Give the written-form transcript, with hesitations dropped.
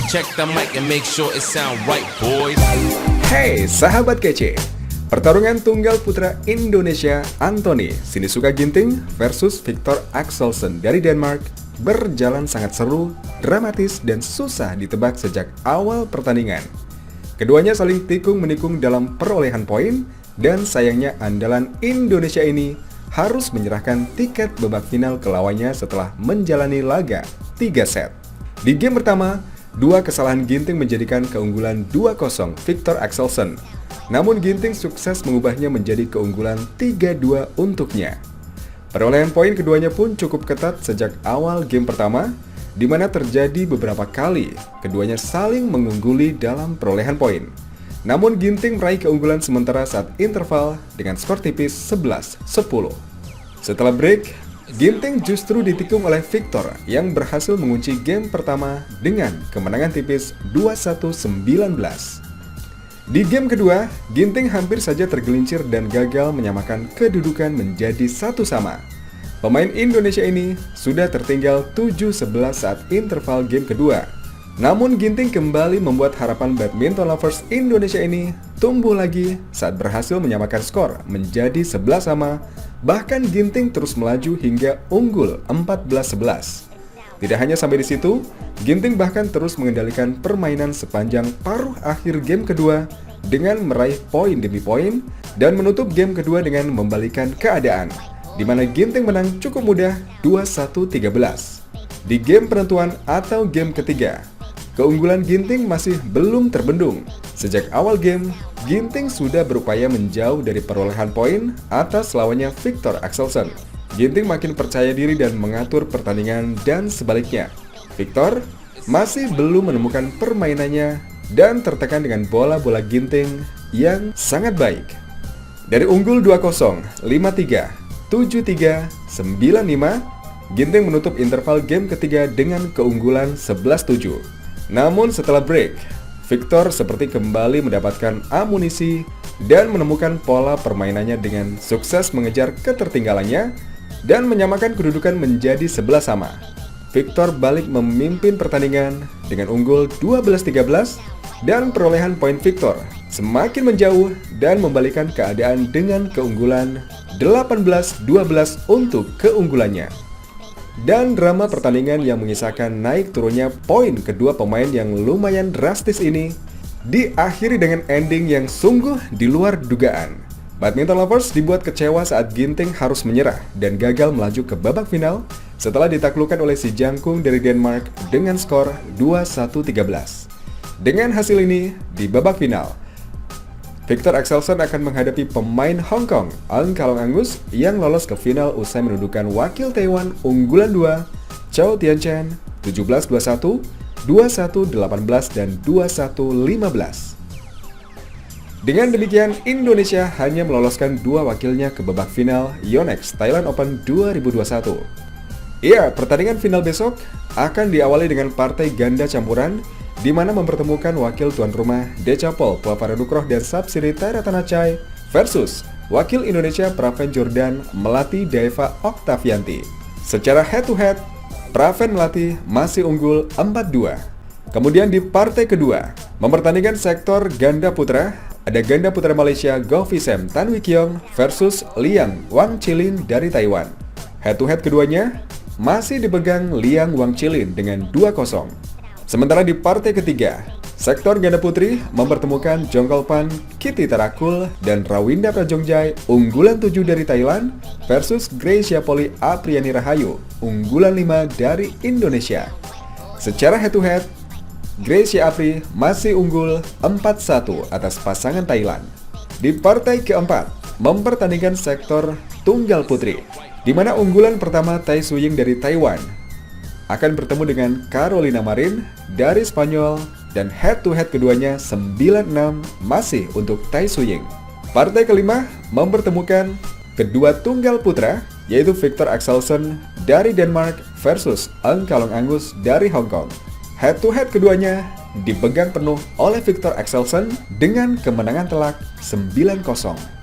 Check the mic and make sure it sound right, boys. Hey sahabat kece, pertarungan tunggal putra Indonesia Anthony Sinisuka Ginting versus Viktor Axelsen dari Denmark berjalan sangat seru, dramatis, dan susah ditebak sejak awal pertandingan. Keduanya saling tikung-menikung dalam perolehan poin, dan sayangnya andalan Indonesia ini harus menyerahkan tiket babak final ke lawannya setelah menjalani laga 3 set. Di game pertama, dua kesalahan Ginting menjadikan keunggulan 2-0 Viktor Axelsen. Namun Ginting sukses mengubahnya menjadi keunggulan 3-2 untuknya. Perolehan poin keduanya pun cukup ketat sejak awal game pertama, di mana terjadi beberapa kali keduanya saling mengungguli dalam perolehan poin. Namun Ginting meraih keunggulan sementara saat interval dengan skor tipis 11-10. Setelah break, Ginting justru ditikung oleh Viktor yang berhasil mengunci game pertama dengan kemenangan tipis 21-19. Di game kedua, Ginting hampir saja tergelincir dan gagal menyamakan kedudukan menjadi 1-1. Pemain Indonesia ini sudah tertinggal 7-11 saat interval game kedua. Namun Ginting kembali membuat harapan badminton lovers Indonesia ini tumbuh lagi saat berhasil menyamakan skor menjadi 11-11. Bahkan Ginting terus melaju hingga unggul 14-11. Tidak hanya sampai di situ, Ginting bahkan terus mengendalikan permainan sepanjang paruh akhir game kedua dengan meraih poin demi poin dan menutup game kedua dengan membalikan keadaan, di mana Ginting menang cukup mudah 21-13. Di game penentuan atau game ketiga, keunggulan Ginting masih belum terbendung. Sejak awal game, Ginting sudah berupaya menjauh dari perolehan poin atas lawannya Viktor Axelsen. Ginting makin percaya diri dan mengatur pertandingan dan sebaliknya. Viktor masih belum menemukan permainannya dan tertekan dengan bola-bola Ginting yang sangat baik. Dari unggul 2-0, 5-3, 7-3, 9-5, Ginting menutup interval game ketiga dengan keunggulan 11-7. Namun setelah break, Viktor seperti kembali mendapatkan amunisi dan menemukan pola permainannya dengan sukses mengejar ketertinggalannya dan menyamakan kedudukan menjadi 11-11. Viktor balik memimpin pertandingan dengan unggul 12-13 dan perolehan poin Viktor semakin menjauh dan membalikan keadaan dengan keunggulan 18-12 untuk keunggulannya. Dan drama pertandingan yang mengisahkan naik turunnya poin kedua pemain yang lumayan drastis ini diakhiri dengan ending yang sungguh di luar dugaan. Badminton lovers dibuat kecewa saat Ginting harus menyerah dan gagal melaju ke babak final setelah ditaklukkan oleh si jangkung dari Denmark dengan skor 21-13. Dengan hasil ini, di babak final, Viktor Axelsen akan menghadapi pemain Hong Kong, Ang Kalong Angus, yang lolos ke final usai menundukkan wakil Taiwan unggulan 2, Chou Tianchen, 17-21, 21-18, dan 21-15. Dengan demikian, Indonesia hanya meloloskan dua wakilnya ke babak final Yonex Thailand Open 2021. Iya, pertandingan final besok akan diawali dengan partai ganda campuran di mana mempertemukan wakil tuan rumah Decapol Puaparadukroh dan Sapsiri Tairatanachai versus wakil Indonesia Praven Jordan Melati Daeva Oktavianti. Secara head-to-head, Praven Melati masih unggul 4-2. Kemudian di partai kedua, mempertandingkan sektor ganda putra, ada ganda putra Malaysia Gauvisem Tan Wee Kiong versus Liang Wang Chilin dari Taiwan. Head-to-head keduanya masih dipegang Liang Wang Chilin dengan 2-0. Sementara di partai ketiga, sektor ganda putri mempertemukan Jongkolpan Kitty Tarakul dan Rawinda Prajongjai unggulan 7 dari Thailand versus Gracia Poli Apriani Rahayu unggulan 5 dari Indonesia. Secara head-to-head, Gracia Apri masih unggul 4-1 atas pasangan Thailand. Di partai keempat, mempertandingkan sektor tunggal putri, di mana unggulan pertama Tai Suying dari Taiwan akan bertemu dengan Carolina Marin dari Spanyol, dan head-to-head keduanya 9-6 masih untuk Tai Suying. Partai kelima mempertemukan kedua tunggal putra, yaitu Viktor Axelsen dari Denmark versus Ang Kalong Angus dari Hong Kong. Head-to-head keduanya dipegang penuh oleh Viktor Axelsen dengan kemenangan telak 9-0.